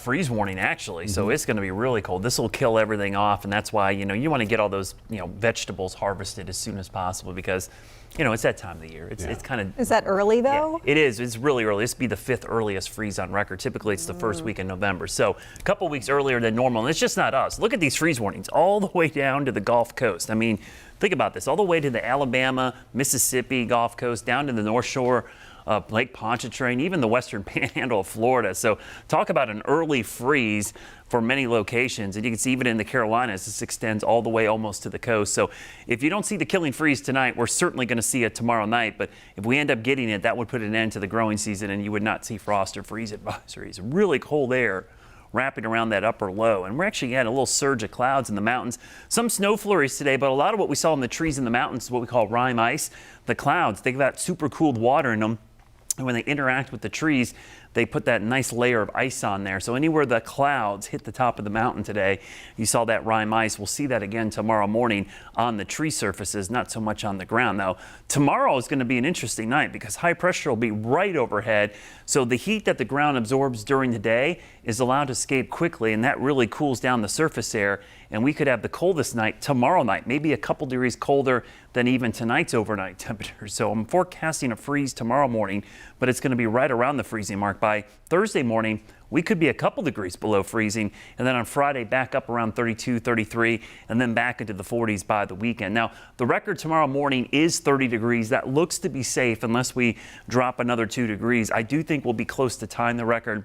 freeze warning actually, so it's going to be really cold. This will kill everything off, and that's why you want to get all those vegetables harvested as soon as possible, because it's that time of the year. It's kind of. Is that early though? Yeah, it is. It's really early. This will be the 5th earliest freeze on record. Typically it's the first week in November, so a couple weeks earlier than normal. And it's just not us. Look at these freeze warnings all the way down to the Gulf Coast. I mean, think about this, all the way to the Alabama, Mississippi Gulf Coast, down to the North Shore, Lake Pontchartrain, even the western panhandle of Florida. So talk about an early freeze for many locations. And you can see even in the Carolinas, this extends all the way almost to the coast. So if you don't see the killing freeze tonight, we're certainly going to see it tomorrow night. But if we end up getting it, that would put an end to the growing season, and you would not see frost or freeze advisories. Really cold air wrapping around that upper low. And we're actually had a little surge of clouds in the mountains. Some snow flurries today, but a lot of what we saw in the trees in the mountains is what we call rime ice. The clouds, they've got super cooled water in them. And when they interact with the trees, they put that nice layer of ice on there. So anywhere the clouds hit the top of the mountain today, you saw that rime ice. We'll see that again tomorrow morning on the tree surfaces, not so much on the ground. Now, tomorrow is going to be an interesting night because high pressure will be right overhead. So the heat that the ground absorbs during the day is allowed to escape quickly, and that really cools down the surface air. And we could have the coldest night tomorrow night, maybe a couple degrees colder than even tonight's overnight temperature. So I'm forecasting a freeze tomorrow morning, but it's going to be right around the freezing mark. By Thursday morning, we could be a couple degrees below freezing, and then on Friday back up around 32, 33, and then back into the 40s by the weekend. Now, the record tomorrow morning is 30 degrees. That looks to be safe unless we drop another 2 degrees. I do think we'll be close to tying the record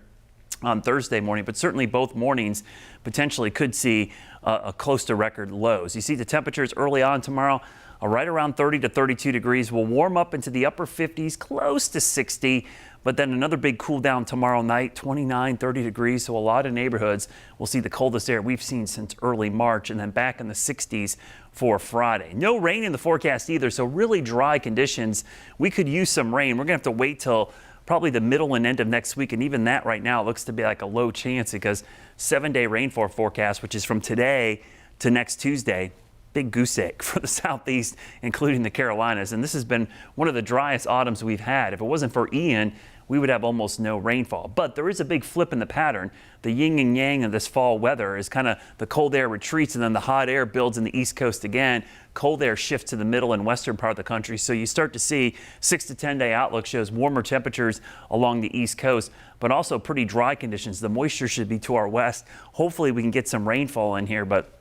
on Thursday morning, but certainly both mornings potentially could see a close to record lows. You see the temperatures early on tomorrow right around 30 to 32 degrees. We'll warm up into the upper 50s, close to 60, but then another big cool down tomorrow night, 29, 30 degrees. So a lot of neighborhoods will see the coldest air we've seen since early March, and then back in the 60s for Friday. No rain in the forecast either, so really dry conditions. We could use some rain. We're gonna have to wait till probably the middle and end of next week, and even that right now looks to be like a low chance because 7-day rainfall forecast, which is from today to next Tuesday. Big goose egg for the southeast, including the Carolinas. And this has been one of the driest autumns we've had. If it wasn't for Ian, we would have almost no rainfall. But there is a big flip in the pattern. The yin and yang of this fall weather is kind of the cold air retreats and then the hot air builds in the East Coast again. Cold air shifts to the middle and western part of the country. So you start to see 6 to 10 day outlook shows warmer temperatures along the East Coast, but also pretty dry conditions. The moisture should be to our west. Hopefully we can get some rainfall in here, but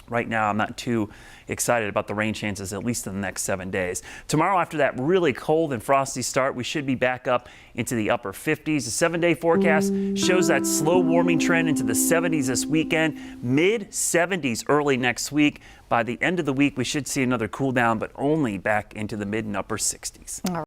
right now, I'm not too excited about the rain chances, at least in the next 7 days. Tomorrow, after that really cold and frosty start, we should be back up into the upper 50s. The 7-day forecast shows that slow warming trend into the 70s this weekend, mid 70s early next week. By the end of the week, we should see another cool down, but only back into the mid and upper 60s.